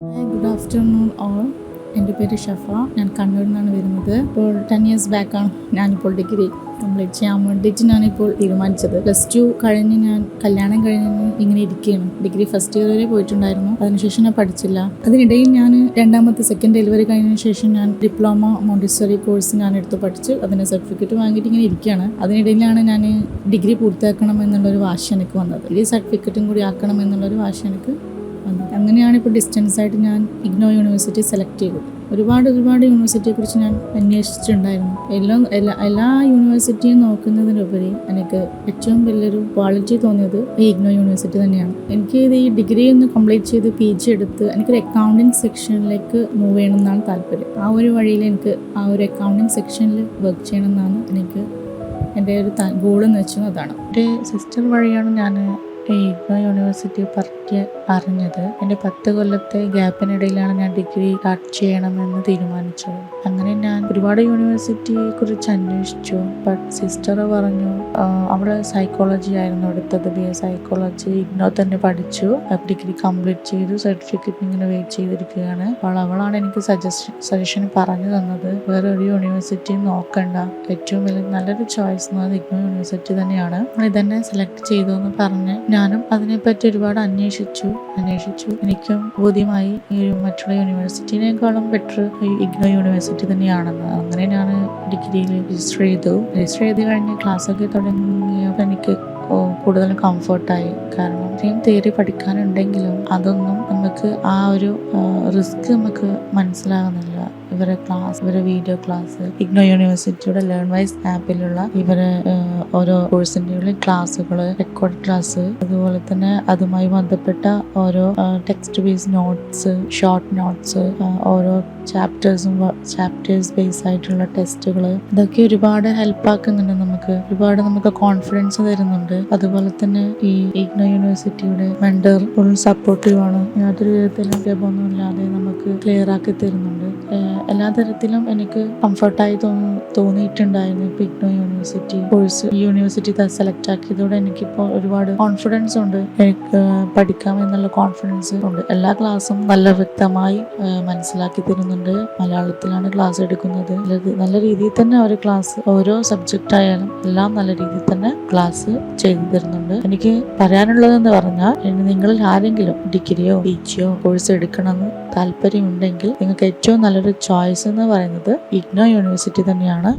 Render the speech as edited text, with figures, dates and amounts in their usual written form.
Good afternoon all. എൻ്റെ പേര് ഷഫ. ഞാൻ കണ്ണൂരിൽ നിന്നാണ് വരുന്നത്. ഇപ്പോൾ 10 ഇയേഴ്സ് ബാക്കാണ് ഞാനിപ്പോൾ ഡിഗ്രി കംപ്ലീറ്റ് ചെയ്യാൻ വേണ്ടിയിട്ട് ഞാനിപ്പോൾ തീരുമാനിച്ചത്. +2 കഴിഞ്ഞ് ഞാൻ കല്യാണം കഴിഞ്ഞ് ഇങ്ങനെ ഇരിക്കുകയാണ്. ഡിഗ്രി ഫസ്റ്റ് ഇയർ വരെ പോയിട്ടുണ്ടായിരുന്നു. അതിനുശേഷം ഞാൻ പഠിച്ചില്ല. അതിനിടയിൽ ഞാൻ രണ്ടാമത്തെ സെക്കൻഡ് ഡെലിവറി കഴിഞ്ഞതിന് ശേഷം ഞാൻ ഡിപ്ലോമ മോണ്ടിസറി കോഴ്സ് ഞാൻ എടുത്ത് പഠിച്ച് അതിന് സർട്ടിഫിക്കറ്റ് വാങ്ങിയിട്ട് ഇങ്ങനെ ഇരിക്കുകയാണ്. അതിനിടയിലാണ് ഞാൻ ഡിഗ്രി പൂർത്തിയാക്കണം എന്നുള്ളൊരു വാശി എനിക്ക് വന്നത്. ഡിഗ്രി സർട്ടിഫിക്കറ്റും കൂടി ആക്കണം എന്നുള്ളൊരു വാശി എനിക്ക് വന്നത്. അങ്ങനെയാണ് ഇപ്പോൾ ഡിസ്റ്റൻസ് ആയിട്ട് ഞാൻ ഇഗ്നോ യൂണിവേഴ്സിറ്റി സെലക്ട് ചെയ്തത്. ഒരുപാട് യൂണിവേഴ്സിറ്റിയെക്കുറിച്ച് ഞാൻ അന്വേഷിച്ചിട്ടുണ്ടായിരുന്നു. എല്ലാ യൂണിവേഴ്സിറ്റിയും നോക്കുന്നതിനുപരി എനിക്ക് ഏറ്റവും വലിയൊരു ക്വാളിറ്റി തോന്നിയത് ഈ ഇഗ്നോ യൂണിവേഴ്സിറ്റി തന്നെയാണ്. എനിക്ക് ഇത് ഈ ഡിഗ്രി ഒന്ന് കംപ്ലീറ്റ് ചെയ്ത് PG എടുത്ത് എനിക്കൊരു അക്കൗണ്ടിങ് സെക്ഷനിലേക്ക് മൂവ് ചെയ്യണമെന്നാണ് താല്പര്യം. ആ ഒരു വഴിയിൽ എനിക്ക് ആ ഒരു അക്കൗണ്ടിങ് സെക്ഷനിൽ വർക്ക് ചെയ്യണമെന്നാണ് എനിക്ക് എൻ്റെ ഒരു ഗോളെന്ന് വെച്ചാൽ അതാണ്. എൻ്റെ സിസ്റ്റർ വഴിയാണ് ഞാൻ ഈ ഇഗ്നോ യൂണിവേഴ്സിറ്റി അറിഞ്ഞത്. എൻ്റെ 10 കൊല്ലത്തെ ഗ്യാപ്പിനിടയിലാണ് ഞാൻ ഡിഗ്രി സ്റ്റാർട്ട് ചെയ്യണമെന്ന് തീരുമാനിച്ചത്. അങ്ങനെ ഞാൻ ഒരുപാട് യൂണിവേഴ്സിറ്റിയെ കുറിച്ച് അന്വേഷിച്ചു. ബട്ട് സിസ്റ്റർ പറഞ്ഞു അവൾ സൈക്കോളജി ആയിരുന്നു എടുത്തത്. BA സൈക്കോളജി ഇഗ്നോ തന്നെ പഠിച്ചു. ഡിഗ്രി കംപ്ലീറ്റ് ചെയ്തു. സർട്ടിഫിക്കറ്റ് ഇങ്ങനെ വെയിറ്റ് ചെയ്തിരിക്കുകയാണ്. അവളാണ് എനിക്ക് സജഷൻ പറഞ്ഞു തന്നത്. വേറെ ഒരു യൂണിവേഴ്സിറ്റിയും നോക്കണ്ട, ഏറ്റവും വലിയ നല്ലൊരു ചോയ്സ് എന്ന് പറയുന്നത് ഇഗ്നോ യൂണിവേഴ്സിറ്റി തന്നെയാണ്. ഇതന്നെ സെലക്ട് ചെയ്തു എന്ന് പറഞ്ഞ് ഞാനും അതിനെപ്പറ്റി ഒരുപാട് അന്വേഷിച്ചു. എനിക്കും ബോധ്യമായി ഈ മറ്റുള്ള യൂണിവേഴ്സിറ്റിനേക്കാളും ബെറ്റർ ഈ ഇഗ്നോ യൂണിവേഴ്സിറ്റി തന്നെയാണെന്ന്. അങ്ങനെ ഞാൻ ഡിഗ്രിയിൽ രജിസ്റ്റർ ചെയ്ത് കഴിഞ്ഞ് ക്ലാസ്സൊക്കെ തുടങ്ങിയപ്പോൾ എനിക്ക് കൂടുതലും കംഫർട്ടായി. കാരണം ഇത്രയും തിയറി പഠിക്കാനുണ്ടെങ്കിലും അതൊന്നും നമുക്ക് ആ ഒരു റിസ്ക് നമുക്ക് മനസ്സിലാകുന്നില്ല. ഇവരെ വീഡിയോ ക്ലാസ്, ഇഗ്നോ യൂണിവേഴ്സിറ്റിയുടെ ലേൺവൈസ് ആപ്പിലുള്ള ഇവരെ ഓരോ കോഴ്സിൻ്റെ ക്ലാസ്സുകൾ, റെക്കോർഡ് ക്ലാസ്, അതുപോലെ തന്നെ അതുമായി ബന്ധപ്പെട്ട ഓരോ text base notes, short notes, ഓരോ ചാപ്റ്റേഴ്സ് ബേസ് ആയിട്ടുള്ള ടെസ്റ്റുകൾ, ഇതൊക്കെ ഒരുപാട് ഹെൽപ്പ് ആക്കുന്നുണ്ട്. നമുക്ക് കോൺഫിഡൻസ് തരുന്നുണ്ട്. അതുപോലെ തന്നെ ഈ ഇഗ്നോ യൂണിവേഴ്സിറ്റിയുടെ മെന്റർ ഫുൾ സപ്പോർട്ടീവ് ആണ്. യാതൊരു വിധത്തിലും ജപമൊന്നുമില്ലാതെ നമുക്ക് ക്ലിയർ ആക്കി തരുന്നുണ്ട്. എല്ലാ തരത്തിലും എനിക്ക് കംഫർട്ടായി തോന്നിയിട്ടുണ്ടായിരുന്നു. ഇപ്പൊ IGNOU university course university select ആക്കിയതോടെ എനിക്കിപ്പോൾ ഒരുപാട് കോൺഫിഡൻസ് ഉണ്ട്. എനിക്ക് പഠിക്കാമെന്നുള്ള കോൺഫിഡൻസ് ഉണ്ട്. എല്ലാ ക്ലാസ്സും നല്ല വ്യക്തമായി മനസ്സിലാക്കി തരുന്നുണ്ട്. മലയാളത്തിലാണ് ക്ലാസ് എടുക്കുന്നത്. നല്ല രീതിയിൽ തന്നെ ഒരു ക്ലാസ്, ഓരോ സബ്ജക്റ്റ് ആയാലും എല്ലാം നല്ല രീതിയിൽ തന്നെ ക്ലാസ് ചെയ്തു തരുന്നുണ്ട്. എനിക്ക് പറയാനുള്ളതെന്ന് പറഞ്ഞാൽ, നിങ്ങളിൽ ആരെങ്കിലും ഡിഗ്രിയോ PGയോ കോഴ്സ് എടുക്കണമെന്ന് താല്പര്യമുണ്ടെങ്കിൽ നിങ്ങൾക്ക് ഏറ്റവും നല്ലൊരു ചോയ്സ് എന്ന് പറയുന്നത് ഇഗ്നോ യൂണിവേഴ്സിറ്റി തന്നെയാണ്.